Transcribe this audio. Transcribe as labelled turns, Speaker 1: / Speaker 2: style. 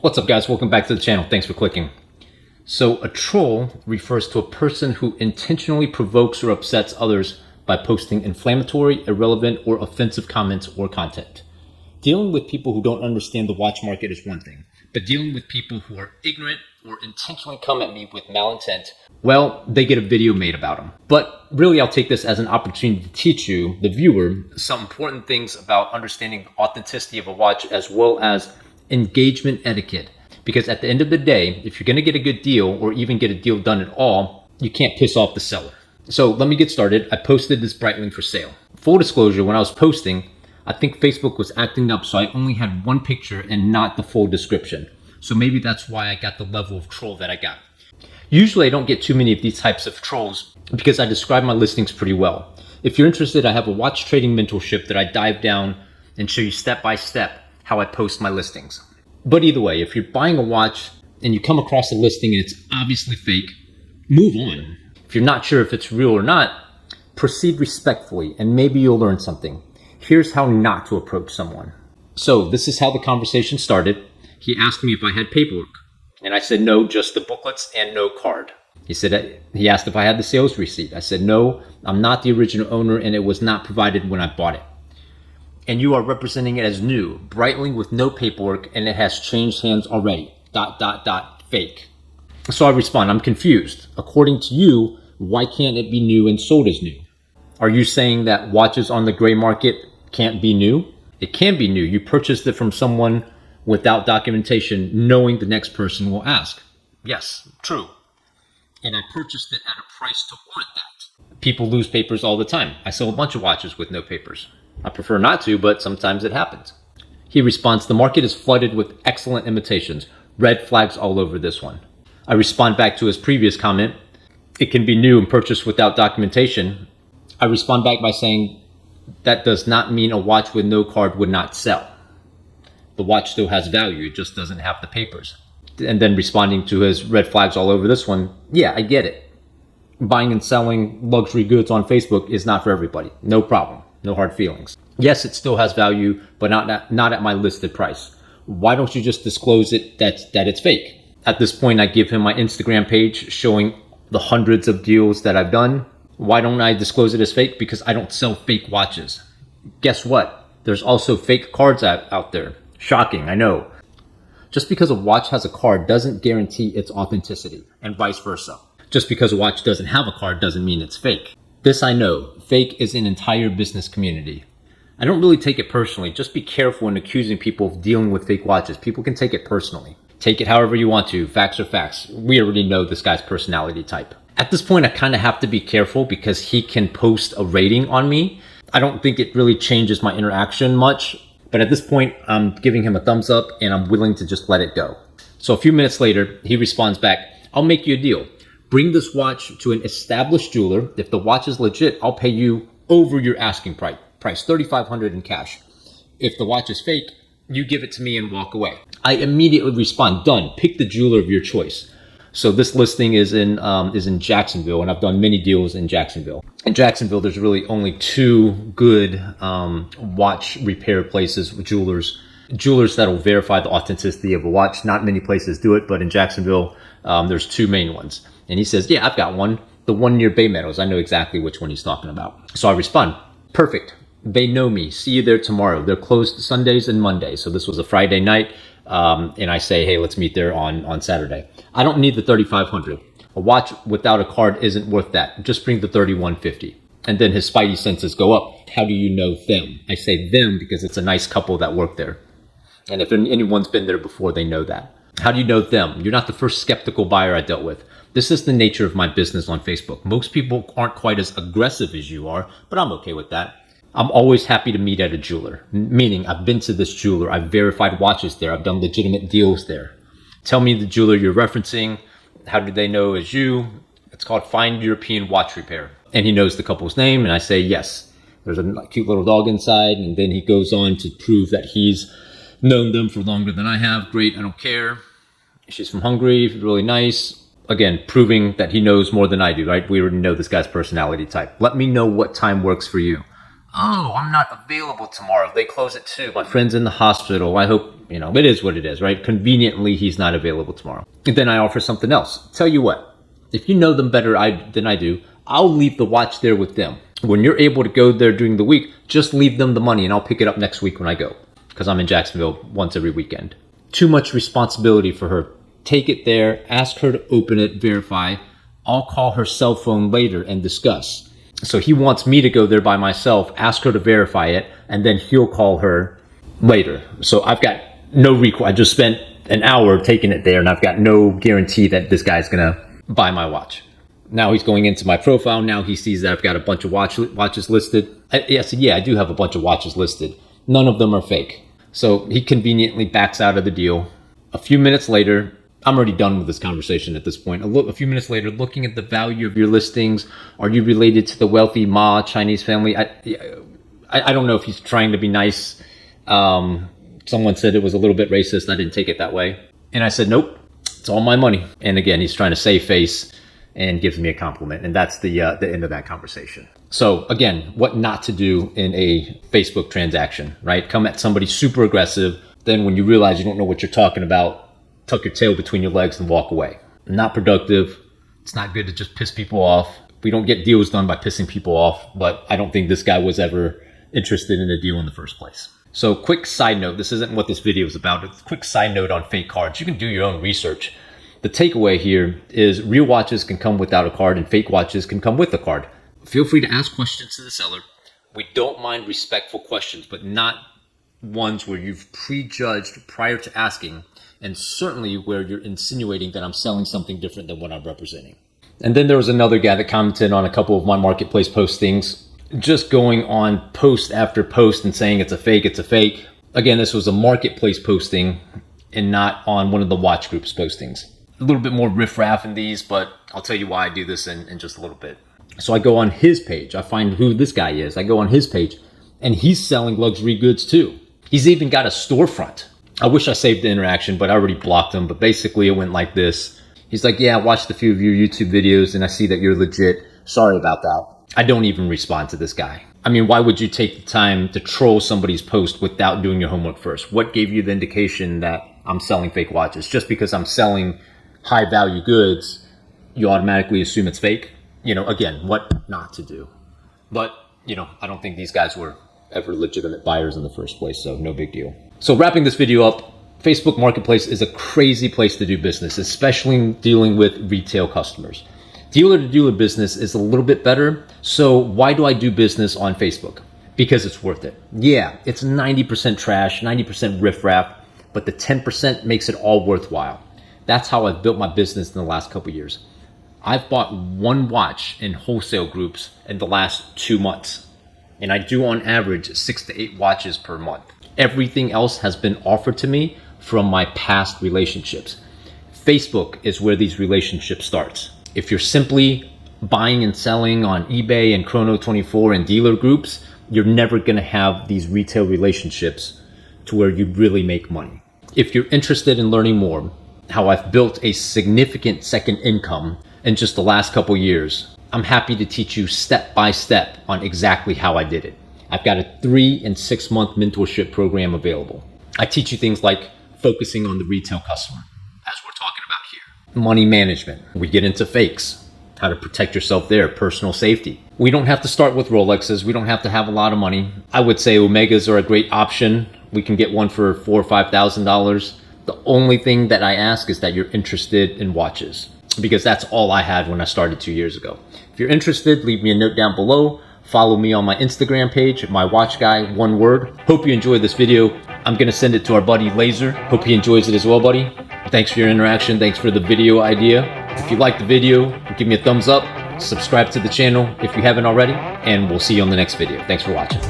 Speaker 1: What's up, guys? Welcome back to the channel. Thanks for clicking. So a troll refers to a person who intentionally provokes or upsets others by posting inflammatory, irrelevant, or offensive comments or content. Dealing with people who don't understand the watch market is one thing, but dealing with people who are ignorant or intentionally come at me with malintent, well, they get a video made about them. But really, I'll take this as an opportunity to teach you, the viewer, some important things about understanding the authenticity of a watch as well as engagement etiquette. Because at the end of the day, if you're going to get a good deal or even get a deal done at all, you can't piss off the seller. So let me get started. I posted this Breitling for sale. Full disclosure, when I was posting, I think Facebook was acting up, so I only had one picture and not the full description. So maybe that's why I got the level of troll that I got. Usually I don't get too many of these types of trolls because I describe my listings pretty well. If you're interested, I have a watch trading mentorship that I dive down and show you step by step how I post my listings. But either way, if you're buying a watch and you come across a listing and it's obviously fake, move on. If you're not sure if it's real or not, proceed respectfully and maybe you'll learn something. Here's how not to approach someone. So this is how the conversation started. He asked me if I had paperwork and I said no, just the booklets and no card. He asked if I had the sales receipt. I said no, I'm not the original owner and it was not provided when I bought it. And you are representing it as new, Breitling with no paperwork, and it has changed hands already, ... fake. So I respond, I'm confused. According to you, why can't it be new and sold as new? Are you saying that watches on the gray market can't be new? It can be new. You purchased it from someone without documentation, knowing the next person will ask. Yes, true. And I purchased it at a price to warrant that. People lose papers all the time. I sell a bunch of watches with no papers. I prefer not to, but sometimes it happens. He responds, the market is flooded with excellent imitations. Red flags all over this one. I respond back to his previous comment. It can be new and purchased without documentation. I respond back by saying that does not mean a watch with no card would not sell. The watch still has value, it just doesn't have the papers. And then responding to his red flags all over this one, yeah, I get it. Buying and selling luxury goods on Facebook is not for everybody. No problem. No hard feelings. Yes, it still has value, but not at my listed price. Why don't you just disclose it that it's fake? At this point, I give him my Instagram page showing the hundreds of deals that I've done. Why don't I disclose it as fake? Because I don't sell fake watches. Guess what? There's also fake cards out there. Shocking, I know. Just because a watch has a card doesn't guarantee its authenticity, and vice versa. Just because a watch doesn't have a card doesn't mean it's fake. This I know, fake is an entire business community. I don't really take it personally. Just be careful when accusing people of dealing with fake watches. People can take it personally. Take it however you want to. Facts are facts. We already know this guy's personality type. At this point, I kind of have to be careful because he can post a rating on me. I don't think it really changes my interaction much. But at this point, I'm giving him a thumbs up and I'm willing to just let it go. So a few minutes later, he responds back, I'll make you a deal. Bring this watch to an established jeweler. If the watch is legit, I'll pay you over your asking price, $3,500 in cash. If the watch is fake, you give it to me and walk away. I immediately respond, done. Pick the jeweler of your choice. So this listing is in Jacksonville, and I've done many deals in Jacksonville. In Jacksonville, there's really only two good watch repair places with jewelers that'll verify the authenticity of a watch. Not many places do it, but in Jacksonville, there's two main ones. And he says, yeah, I've got one. The one near Bay Meadows. I know exactly which one he's talking about. So I respond, perfect. They know me. See you there tomorrow. They're closed Sundays and Mondays. So this was a Friday night. And I say, hey, let's meet there on Saturday. I don't need the $3,500. A watch without a card isn't worth that. Just bring the $3,150. And then his spidey senses go up. How do you know them? I say them because it's a nice couple that work there. And if anyone's been there before, they know that. How do you know them? You're not the first skeptical buyer I dealt with. This is the nature of my business on Facebook. Most people aren't quite as aggressive as you are, but I'm okay with that. I'm always happy to meet at a jeweler, meaning I've been to this jeweler, I've verified watches there, I've done legitimate deals there. Tell me the jeweler you're referencing. How do they know it's you? It's called Fine European Watch Repair. And he knows the couple's name, and I say yes. There's a cute little dog inside, and then he goes on to prove that he's known them for longer than I have. Great, I don't care. She's from Hungary, really nice. Again, proving that he knows more than I do, right? We already know this guy's personality type. Let me know what time works for you. Oh, I'm not available tomorrow. They close at 2. My friend's in the hospital. I hope, it is what it is, right? Conveniently, he's not available tomorrow. And then I offer something else. Tell you what, if you know them better than I do, I'll leave the watch there with them. When you're able to go there during the week, just leave them the money and I'll pick it up next week when I go. Because I'm in Jacksonville once every weekend. Too much responsibility for her. Take it there, ask her to open it, verify. I'll call her cell phone later and discuss. So he wants me to go there by myself, ask her to verify it, and then he'll call her later. So I've got no recourse. I just spent an hour taking it there and I've got no guarantee that this guy's gonna buy my watch. Now he's going into my profile. Now he sees that I've got a bunch of watches listed. I said, yeah, I do have a bunch of watches listed. None of them are fake. So he conveniently backs out of the deal. A few minutes later, I'm already done with this conversation at this point. A few minutes later, looking at the value of your listings, are you related to the wealthy Ma Chinese family? I don't know if he's trying to be nice. Someone said it was a little bit racist. I didn't take it that way. And I said, nope, it's all my money. And again, he's trying to save face and gives me a compliment. And that's the end of that conversation. So again, what not to do in a Facebook transaction, right? Come at somebody super aggressive. Then when you realize you don't know what you're talking about, tuck your tail between your legs and walk away. Not productive. It's not good to just piss people off. We don't get deals done by pissing people off, but I don't think this guy was ever interested in a deal in the first place. So quick side note, this isn't what this video is about. It's a quick side note on fake cards. You can do your own research. The takeaway here is real watches can come without a card and fake watches can come with a card. Feel free to ask questions to the seller. We don't mind respectful questions, but not ones where you've prejudged prior to asking, and certainly where you're insinuating that I'm selling something different than what I'm representing. And then there was another guy that commented on a couple of my marketplace postings, just going on post after post and saying it's a fake, it's a fake. Again, this was a marketplace posting and not on one of the watch groups postings. A little bit more riffraff in these, but I'll tell you why I do this in just a little bit. So I go on his page, I find who this guy is. I go on his page and he's selling luxury goods too. He's even got a storefront. I wish I saved the interaction, but I already blocked him. But basically it went like this. He's like, yeah, I watched a few of your YouTube videos and I see that you're legit. Sorry about that. I don't even respond to this guy. I mean, why would you take the time to troll somebody's post without doing your homework first? What gave you the indication that I'm selling fake watches? Just because I'm selling high value goods, you automatically assume it's fake? Again, what not to do. But, I don't think these guys were ever legitimate buyers in the first place, so no big deal. So wrapping this video up, Facebook Marketplace is a crazy place to do business, especially dealing with retail customers. Dealer-to-dealer business is a little bit better. So why do I do business on Facebook? Because it's worth it. Yeah, it's 90% trash, 90% riffraff, but the 10% makes it all worthwhile. That's how I've built my business in the last couple of years. I've bought one watch in wholesale groups in the last 2 months. And I do on average 6 to 8 watches per month. Everything else has been offered to me from my past relationships. Facebook is where these relationships start. If you're simply buying and selling on eBay and Chrono24 and dealer groups, you're never gonna have these retail relationships to where you really make money. If you're interested in learning more, how I've built a significant second income in just the last couple years, I'm happy to teach you step by step on exactly how I did it. I've got a 3 and 6 month mentorship program available. I teach you things like focusing on the retail customer, as we're talking about here. Money management. We get into fakes, how to protect yourself there, personal safety. We don't have to start with Rolexes. We don't have to have a lot of money. I would say Omegas are a great option. We can get one for $4,000 or $5,000. The only thing that I ask is that you're interested in watches, because that's all I had when I started 2 years ago. If you're interested, leave me a note down below. Follow me on my Instagram page, My Watch Guy, one word. Hope you enjoyed this video. I'm gonna send it to our buddy Laser. Hope he enjoys it as well, buddy. Thanks for your interaction. Thanks for the video idea. If you liked the video, give me a thumbs up. Subscribe to the channel if you haven't already, and we'll see you on the next video. Thanks for watching.